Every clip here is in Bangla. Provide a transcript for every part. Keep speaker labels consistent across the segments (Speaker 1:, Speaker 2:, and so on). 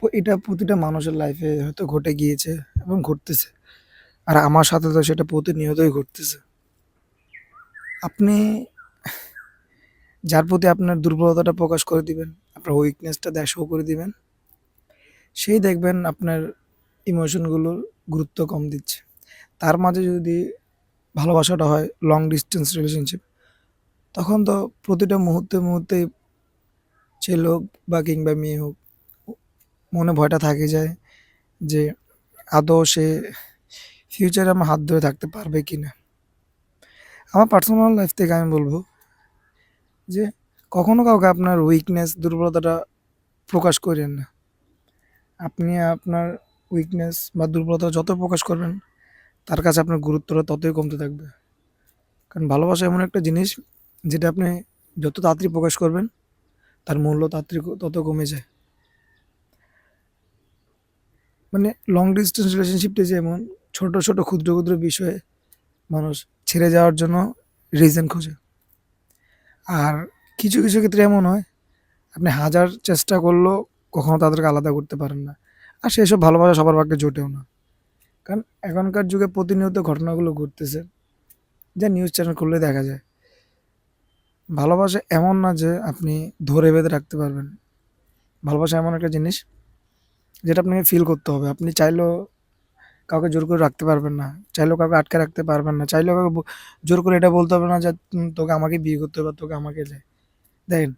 Speaker 1: এটা প্রতিটা মানুষের লাইফে হয়তো ঘটে গিয়েছে এবং ঘটতেছে। আর আমার সাথে তো সেটা প্রতিনিয়তই ঘটতেছে। আপনি যার প্রতি আপনার দুর্বলতাটা প্রকাশ করে দিবেন, আপনার উইকনেসটা শো করে দিবেন, সেই দেখবেন আপনার ইমোশনগুলোর গুরুত্ব কম দিচ্ছে। তার মাঝে যদি ভালোবাসাটা হয় লং ডিসট্যান্স রিলেশনশিপ, তখন তো প্রতিটা মুহূর্তেই ছেলে হোক বা কিংবা মেয়ে হোক, মনে ভয়টা থাকে যায় যে আদৌ সে ফিউচারে আমার হাত ধরে থাকতে পারবে কিনা। আমার পার্সোনাল লাইফ থেকে আমি বলব যে কখনো কাউকে আপনার উইকনেস, দুর্বলতাটা প্রকাশ করেন না। আপনি আপনার উইকনেস বা দুর্বলতা যত প্রকাশ করবেন, তার কাছে আপনার গুরুত্বটা ততই কমতে থাকবে। কারণ ভালোবাসা এমন একটা জিনিস যেটা আপনি যত তাড়াতাড়ি প্রকাশ করবেন, তার মূল্য তাড়াতাড়ি তত কমে যায়। মানে লং ডিসট্যান্স রিলেশনশিপটা যেমন ছোট ক্ষুদ্র বিষয়ে মানুষ ছেড়ে যাওয়ার জন্য রিজন খোঁজে। আর কিছু ক্ষেত্রে এমন হয় আপনি হাজার চেষ্টা করলেও কখনো তাদেরকে আলাদা করতে পারেন না। আর সেসব ভালোবাসা সবার ভাগ্যে জোটেও না। কারণ এখনকার যুগে প্রতিনিয়ত ঘটনাগুলো ঘটতেছে, যা নিউজ চ্যানেল খুললে দেখা যায়। ভালোবাসা এমন না যে আপনি ধরে বেঁধে রাখতে পারবেন। ভালোবাসা এমন একটা জিনিস যেটা আপনাকে ফিল করতে হবে। আপনি চাইলেও কাউকে জোর করে রাখতে পারবেন না। চাইলেও কাউকে আটকে রাখতে পারবেন না। চাইলেও কাউকে জোর করে এটা বলতে হবে না যে তোকে আমাকে বিয়ে করতে হবে বা তোকে আমাকে দেখেন,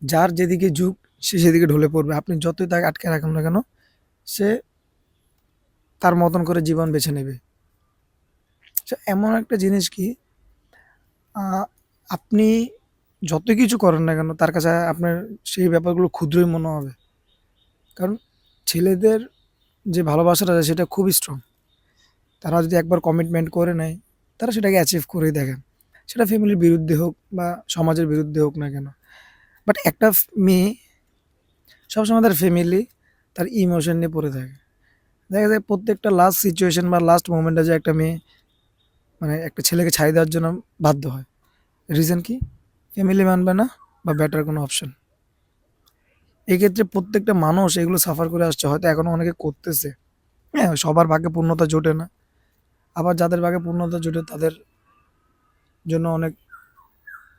Speaker 1: যার যেদিকে ঝুঁক সে সেদিকে ঢলে পড়বে। আপনি যতই তাকে আটকে রাখুন না কেন, সে তার মতন করে জীবন বেছে নেবে। এমন একটা জিনিস কি, আ আপনি যত কিছু করেন না কেন তার কাছে আপনার সেই ব্যাপারগুলো ক্ষুদ্রই মনে হবে। কারণ ছেলেদের যে ভালোবাসাটা আছে সেটা খুবই স্ট্রং। তারা যদি একবার কমিটমেন্ট করে নেয়, তারা সেটাকে অ্যাচিভ করেই দেখেন। সেটা ফ্যামিলির বিরুদ্ধে হোক বা সমাজের বিরুদ্ধে হোক না কেন। বাট একটা মেয়ে সবসময় তার ফ্যামিলি, তার ইমোশন নিয়ে পড়ে থাকে। দেখা যায় প্রত্যেকটা লাস্ট সিচুয়েশন বা লাস্ট মোমেন্টে যে একটা মেয়ে মানে একটা ছেলেকে ছাড়ি দেওয়ার জন্য বাধ্য হয়। রিজন কি? ফ্যামিলি মানবে না বা বেটার কোনো অপশন। এক্ষেত্রে প্রত্যেকটা মানুষ এগুলো সাফার করে আসছে। হয়তো এখনো অনেকে করতেছে। হ্যাঁ, সবার ভাগ্যে পূর্ণতা জোটে না। আবার যাদের ভাগ্যে পূর্ণতা জোটে তাদের জন্য অনেক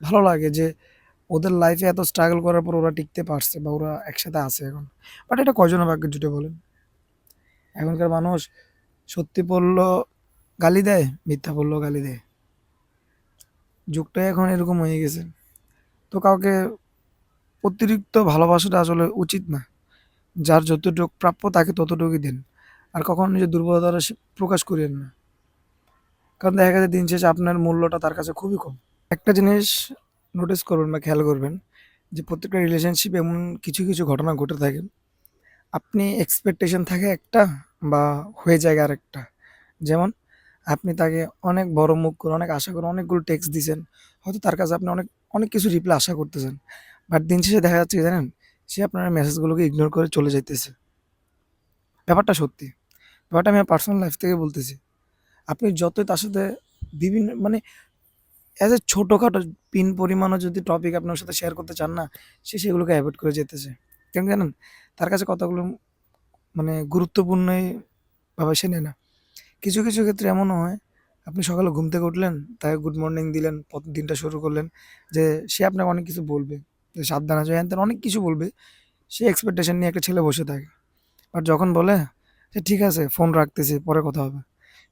Speaker 1: ভালো লাগে যে ওদের লাইফে এত স্ট্রাগল করার পর ওরা টিকতে পারছে বা ওরা একসাথে আছে এখন। বাট এটা কয়জনের ভাগ্যে জুটে বলেন? এখনকার মানুষ সত্যি বললেও গালি দেয়, মিথ্যা বললেও গালি দেয়। যুগটাই এখন এরকম হয়ে গেছে। তো কাউকে অতিরিক্ত ভালোবাসাটা আসলে উচিত না। যার যতটুক প্রাপ্য তাকে ততটুকুই দেন। আর কখনো নিজের দুর্বলতাটা প্রকাশ করিয়েন না। কারণ দেখা গেছে দিন শেষে আপনার মূল্যটা তার কাছে খুবই কম। একটা জিনিস নোটিস করবেন বা খেয়াল করবেন যে প্রত্যেকটা রিলেশনশিপে এমন কিছু ঘটনা ঘটে থাকে। আপনি এক্সপেকটেশন থাকে একটা বা হয়ে যায় আরেকটা। যেমন আপনি তাকে অনেক বড় মুখ করে, অনেক আশা করে অনেকগুলো টেক্সট দিছেন। হয়তো তার কাছে আপনি অনেক কিছু রিপ্লাই আশা করতেছেন। বাট দিন শেষে দেখা যাচ্ছে কি জানেন? সে আপনার মেসেজগুলোকে ইগনোর করে চলে যাইতেছে। ব্যাপারটা সত্যি। ব্যাপারটা আমি আমার পার্সোনাল লাইফ থেকে বলতেছি। আপনি যতই তার সাথে বিভিন্ন মানে এজ এ ছোটখাটো পিন পরিমাণও যদি টপিক আপনার সাথে শেয়ার করতে চান না, সে সেগুলোকে এভয়েড করে যেতেছে। কেন জানেন? তার কাছে কথাগুলো মানে গুরুত্বপূর্ণই ভাবে সে নেয় না। কিছু ক্ষেত্রে এমনও হয়, আপনি সকালে ঘুম থেকে উঠলেন, তাকে গুড মর্নিং দিলেন, দিনটা শুরু করলেন, যে সে আপনাকে অনেক কিছু বলবে। যে সাবধান আছে, হ্যান-ত্যান অনেক কিছু বলবে। সে এক্সপেকটেশন নিয়ে একটা ছেলে বসে থাকে। বাট যখন বলে যে, "ঠিক আছে, ফোন রাখতেছি, পরে কথা হবে।"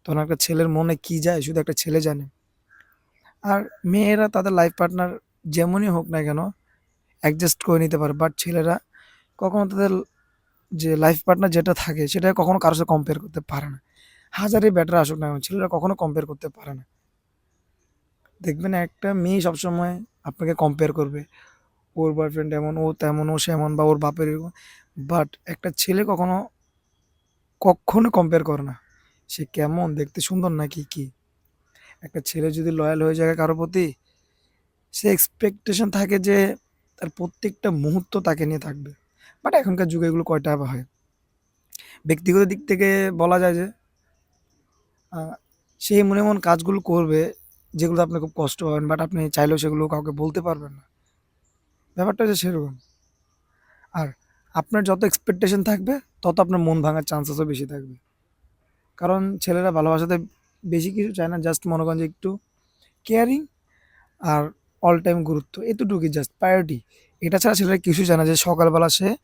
Speaker 1: তখন একটা ছেলের মনে কি যায় শুধু একটা ছেলে জানে। আর মেয়েরা তাদের লাইফ পার্টনার যেমনই হোক না কেন অ্যাডজাস্ট করে নিতে পারে। বাট ছেলেরা কখনো তাদের যে লাইফ পার্টনার যেটা থাকে সেটা কখনো কারো সাথে কম্পেয়ার করতে পারে না। হাজারই বেটার আসুক না কেন ছেলেরা কখনো কম্পেয়ার করতে পারে না। দেখবেন একটা মেয়ে সবসময় আপনাকে কম্পেয়ার করবে। ওর বয়ফ্রেন্ড এমন, ও তেমন, ও সেমন বা ওর বাপের এরকম। বাট একটা ছেলে কক্ষনো কম্পেয়ার করে না। সে কেমন, দেখতে সুন্দর নাকি কি? একটা ছেলে যদি লয়াল হয়ে যায় কারো প্রতি, সে এক্সপেকটেশন থাকে যে তার প্রত্যেকটা মুহূর্ত তাকে নিয়ে থাকবে। বাট এখনকার যুগে এগুলো কয়টা বা হয়? ব্যক্তিগত দিক থেকে বলা যায় যে আ সে এমন কাজগুলো করবে যেগুলো আপনি খুব কষ্ট পাবেন। বাট আপনি চাইলেও সেগুলো কাউকে বলতে পারবেন না। ব্যাপারটা হচ্ছে সেরকম। আর আপনার যত এক্সপেকটেশন থাকবে, তত আপনার মন ভাঙার চান্সেসও বেশি থাকবে। কারণ ছেলেরা ভালোবাসাতে বেশি কিছু চায় না। জাস্ট মনে করেন যে একটু কেয়ারিং আর অল টাইম গুরুত্ব, এতটুকুই জাস্ট প্রায়োরিটি। এটা ছাড়া ছেলেরা কিছুই চায় না যে সকালবেলা সে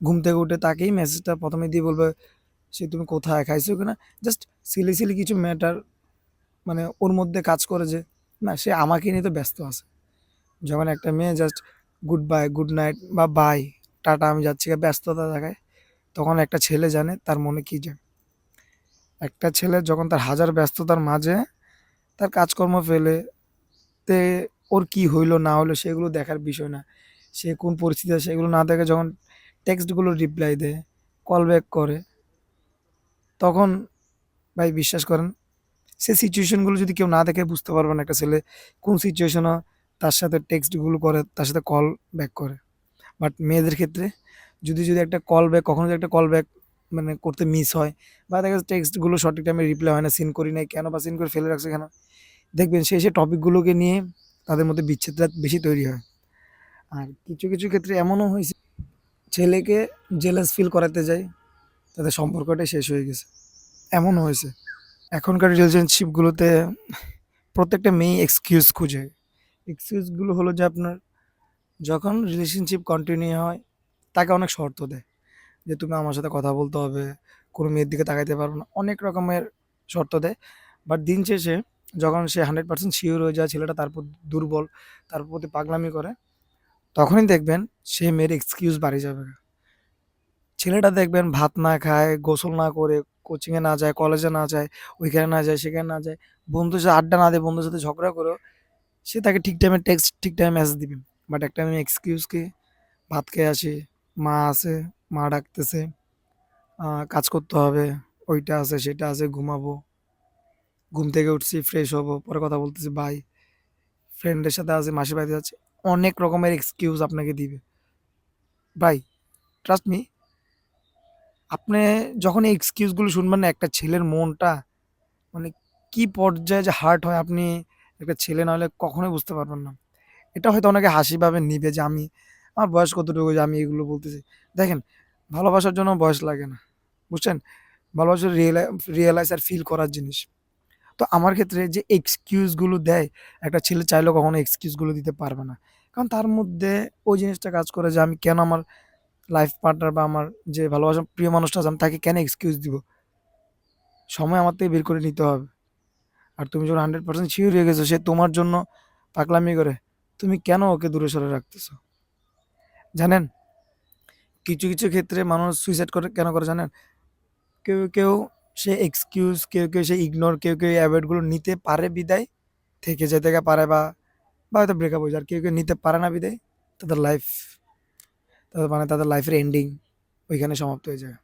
Speaker 1: ঘুম থেকে উঠে তাকেই মেসেজটা ১ম এ দিয়ে বলবে, "সে তুমি কোথায়? খাইছো কিনা?" জাস্ট সিলি কিছু ম্যাটার মানে ওর মধ্যে কাজ করে যে, না সে আমাকে নিয়ে তো ব্যস্ত আছে। যখন একটা মেয়ে just good bye, good night বা বাই, টাটা আমি যাচ্ছি ব্যস্ততা দেখায়, তখন একটা ছেলে জানে তার মনে কি যায়। একটা ছেলে যখন তার হাজার ব্যস্ততার মাঝে তার কাজকর্ম ফেলে তে ওর কি হইলো না হইলো সেগুলো দেখার বিষয় না। সে কোন পরিস্থিতি আছে সেগুলো না দেখে যখন টেক্সটগুলো রিপ্লাই দেয়, কল ব্যাক করে, তখন ভাই বিশ্বাস করেন সে সিচুয়েশনগুলো যদি কেউ না দেখে বুঝতে পারবে না একটা ছেলে কোন সিচুয়েশনে তার সাথে টেক্সটগুলো করে, তার সাথে কল ব্যাক করে। বাট মেয়েদের ক্ষেত্রে যদি একটা কল ব্যাক কখনো যদি একটা কল ব্যাক মানে করতে মিস হয় বা দেখা যাচ্ছে টেক্সটগুলো সঠিক টাইমে রিপ্লাই হয় না, সিন করি নাই কেন বা সিন করে ফেলে রাখছে কেন? দেখবেন সে টপিকগুলোকে নিয়ে তাদের মধ্যে বিচ্ছেদটা বেশি তৈরি হয়। আর কিছু ক্ষেত্রে এমনও হইছে ছেলেকে জেলাস ফিল করাতে যায়, তাদের সম্পর্কটাই শেষ হয়ে গেছে। এমনও হয়েছে। এখনকার রিলেশনশিপগুলোতে প্রত্যেকটা মেয়েই এক্সকিউজ খুঁজে। এক্সকিউজগুলো হলো যে আপনার যখন রিলেশনশিপ কন্টিনিউ হয়, তাকে অনেক শর্ত দেয়। যে তুমি আমার সাথে কথা বলতে হবে, কোনো মেয়ের দিকে তাকাইতে পারবে না। অনেক রকমের শর্ত দেয়। বাট দিন শেষে যখন সে 100% সিওর হয়ে যায় ছেলেটা তার প্রতি দুর্বল, তার প্রতি পাগলামি করে, তখনই দেখবেন সে মেয়ের এক্সকিউজ বাড়ি যাবে। ছেলেটা দেখবেন ভাত না খায়, গোসল না করে, কোচিংয়ে না যায়, কলেজে না যায়, ওইখানে না যায়, সেখানে না যায়, বন্ধুর সাথে আড্ডা না দেয়, বন্ধুর সাথে ঝগড়া করেও সে তাকে ঠিক টাইমে টেক্সট, ঠিক টাইমে মেসেজ দিবে। বাট একটা মেয়ে এক্সকিউজ কি? ভাত খেয়ে আসি, মা আছে, মা ডাকতেছে, কাজ করতে হবে, ওইটা আছে, সেটা আছে, ঘুমাবো। ঘুম থেকে উঠছি, ফ্রেশ হবো, পরে কথা বলতেছি, বাই। ফ্রেন্ডের সাথে আছি, মাসির বাড়িতে যাচ্ছি। অনেক রকমের এক্সকিউজ আপনাকে দিবে। ভাই, ট্রাস্ট মি, আপনি যখন এই এক্সকিউজগুলো শুনবেন না, একটা ছেলের মনটা মানে কি পর্যায়ে যে হার্ট হয় আপনি একটা ছেলে না হলে কখনোই বুঝতে পারবেন না। এটা হয়তো অনেকে হাসিভাবে নিবে যে আমি আমার বয়স কতটুকু যে আমি এগুলো বলতেছি। দেখেন, ভালোবাসার জন্য বয়স লাগে না। বুঝছেন? ভালোবাসা রিয়ালাইজ আর ফিল করার জিনিস। তো আমার ক্ষেত্রে যে এক্সকিউজ গুলো দেয়, একটা ছেলে চাইলেও কখনো এক্সকিউজ গুলো দিতে পারবে না। কারণ তার মধ্যে ওই জিনিসটা কাজ করে যে আমি কেন আমার লাইফ পার্টনার বা আমার যে ভালোবাসার প্রিয় মানুষটা আছে আমি তাকে কেন এক্সকিউজ দিব? সময় আমার থেকে বের করে নিতে হবে। আর তুমি যখন 100% সিউর হয়ে গেছো সে তোমার জন্য পাগলামি করে, তুমি কেন ওকে দূরে সরে রাখতেছো? জানেন? কিছু ক্ষেত্রে মানুষ সুইসাইড করে কেন করে জানেন? কেউ সে এক্সকিউজ, কেউ সে ইগনোর, কেউ এভয়েড গুলো নিতে পারে বিদায় থেকে যেতে পারে বা হয়তো ব্রেকআপ হয়ে যায়। আর কেউ নিতে পারে না বিদায় তাদের লাইফ, তাদের লাইফের এন্ডিং ওইখানে সমাপ্ত হয়ে যায়।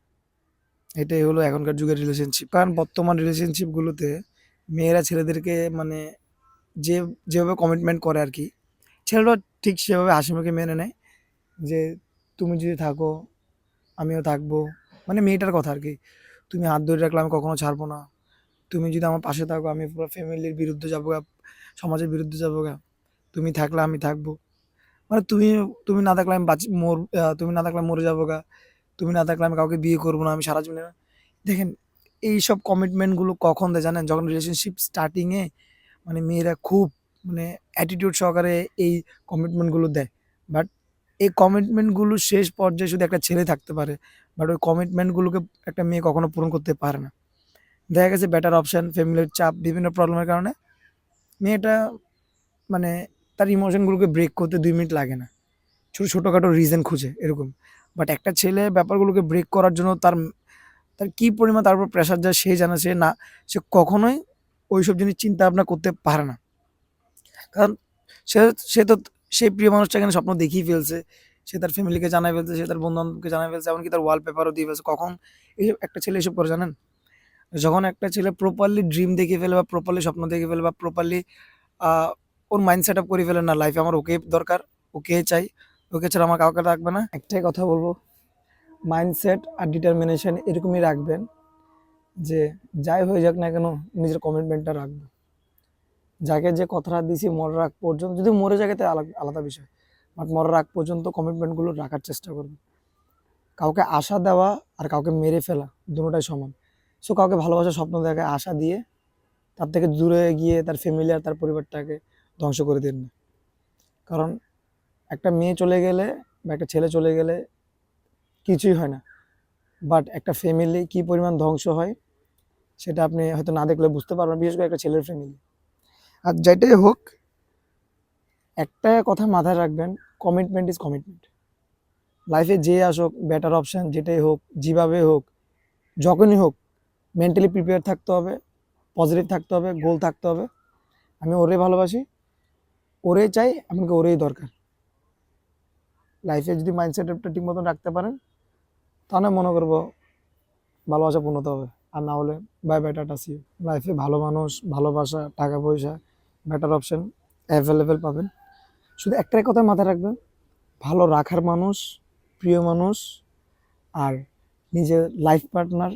Speaker 1: এটাই হলো এখনকার যুগের রিলেশনশিপ। কারণ বর্তমান রিলেশনশিপ গুলোতে মেয়েরা ছেলেদেরকে মানে যে যেভাবে কমিটমেন্ট করে আরকি, ছেলেরাও ঠিক সেভাবে হাসিমুখে মেনে নেয় যে, "তুমি যদি থাকো, আমিও থাকবো।" মানে মেয়েটার কথা আরকি। "তুমি হাত ধরে রাখলে আমি কখনো ছাড়বো না। তুমি যদি আমার পাশে থাকো, আমি পুরো ফ্যামিলির বিরুদ্ধে যাবোগা, সমাজের বিরুদ্ধে যাবোগা। তুমি থাকলে আমি থাকবো।" মানে তুমি না থাকলে আমি তুমি না থাকলে আমি মরে যাবোগা। তুমি না থাকলে আমি কাউকে বিয়ে করব না। আমি সারা জীবনে দেখেন এইসব কমিটমেন্ট গুলো কখন দেয় জানেন? যখন রিলেশনশিপ স্টার্টিং এ মানে মেয়েরা খুব মানে অ্যাটিটিউড সহকারে এই কমিটমেন্ট গুলো দেয়। বাট এই কমিটমেন্ট গুলো শেষ পর্যায়ে শুধু একটা ছেলে থাকতে পারে। বাট ওই কমিটমেন্ট গুলোকে একটা মেয়ে কখনো পূরণ করতে পারে না। দেখা গেছে বেটার অপশন, ফ্যামিলির চাপ, বিভিন্ন প্রবলেমের কারণে মেয়েটা মানে তার ইমোশন গুলোকে ব্রেক করতে ২ মিনিট লাগে না। ছোটখাটো রিজন খুঁজে এরকম। বাট একটা ছেলে ব্যাপারগুলোকে ব্রেক করার জন্য তার কি পরিমাণ তার উপর প্রেশার যায় সে জানে। সে কখনোই ওইসব জিনিস চিন্তা ভাবনা করতে পারে না। কারণ সে সে তো সেই প্রিয় মানুষটাকে এখানে স্বপ্ন দেখিয়ে ফেলছে। সে তার ফ্যামিলিকে জানায় ফেলছে, সে তার বন্ধু-বান্ধবকে জানায় ফেলছে, এমনকি তার ওয়ালপেপারও দিয়ে ফেলছে। কখন একটা ছেলে এসব করে জানেন? যখন একটা ছেলে প্রপারলি ড্রিম দেখে ফেলে বা প্রপারলি স্বপ্ন দেখে ফেলে বা প্রপারলি আ ওর মাইন্ড সেটআপ করে ফেলে, না লাইফে আমার ওকে দরকার, ওকে চাই, ওকে ছাড়া আমার কাউকে লাগবে না। একটাই কথা বলব, মাইন্ডসেট আর ডিটারমিনেশন এরকমই রাখবেন যে যাই হয়ে যাক না কেন নিজের কমিটমেন্টটা রাখবো। যাকে যে কথাটা দিছি মরার আগ পর্যন্ত, যদি মরে যায় তাহলে আলাদা বিষয়। বাট মরার আগ পর্যন্ত কমিটমেন্ট গুলো রাখার চেষ্টা করবেন। কাউকে আশা দেওয়া আর কাউকে মেরে ফেলা দুটোটাই সমান। সো কাউকে ভালোবাসার স্বপ্ন দেখায় আশা দিয়ে তার থেকে দূরে গিয়ে তার ফ্যামিলি আর তার পরিবারটাকে ধ্বংস করে দিন না। কারণ একটা মেয়ে চলে গেলে বা একটা ছেলে চলে গেলে কিছুই হয় না, বাট একটা ফ্যামিলি কি পরিমাণ ধ্বংস হয় সেটা আপনি হয়তো না দেখলে বুঝতে পারবেন, বিশেষ করে একটা ছেলের ফ্যামিলি। আর যেটাই হোক, একটা কথা মাথায় রাখবেন, কমিটমেন্ট ইজ কমিটমেন্ট। লাইফে যে আসুক, বেটার অপশন যেটাই হোক, যেভাবে হোক, যখনই হোক, মেন্টালি প্রিপেয়ার থাকতে হবে, পজিটিভ থাকতে হবে, গোল থাকতে হবে। আমি ওরে ভালোবাসি, ওরে চাই, এমনকি ওরেই দরকার। লাইফে যদি মাইন্ডসেটটা ঠিক মতন রাখতে পারেন তাহলে মনে করবো ভালোবাসা পূর্ণতা হবে। আর না হলে bye bye, tata, see you. লাইফে ভালো মানুষ, ভালোবাসা, টাকা পয়সা, বেটার অপশন অ্যাভেলেবেল পাবেন। শুধু একটাই কথা মাথায় রাখবেন, ভালো রাখার মানুষ, প্রিয় মানুষ আর নিজের লাইফ পার্টনার,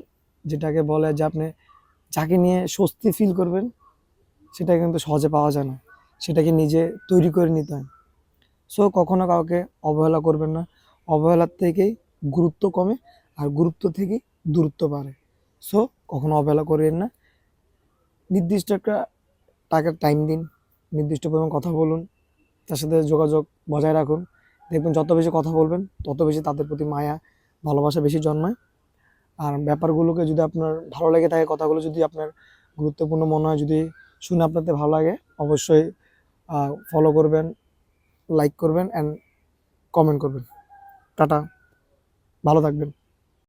Speaker 1: যেটাকে বলে যে আপনি যাকে নিয়ে স্বস্তি ফিল করবেন, সেটা কিন্তু সহজে পাওয়া যায় না, সেটাকে নিজে তৈরি করে নিতে হয়। সো কখনো কাউকে অবহেলা করবেন না, অবহেলার থেকেই গুরুত্ব কমে আর গুরুত্ব থেকেই দূরত্ব বাড়ে। সো কখনো অবহেলা করেন না, নির্দিষ্ট একটা টাকার টাইম দিন, নির্দিষ্ট পরিমাণ কথা বলুন, তার সাথে যোগাযোগ বজায় রাখুন। দেখবেন যত বেশি কথা বলবেন তত বেশি তাদের প্রতি মায়া, ভালোবাসা বেশি জন্মায়। আর ব্যাপারগুলোকে যদি আপনার ভালো লেগে থাকে, কথাগুলো যদি আপনার গুরুত্বপূর্ণ মনে হয়, যদি শুনে আপনাদের ভালো লাগে, অবশ্যই ফলো করবেন, লাইক করবেন অ্যান্ড কমেন্ট করবেন। টাটা, ভালো থাকবেন।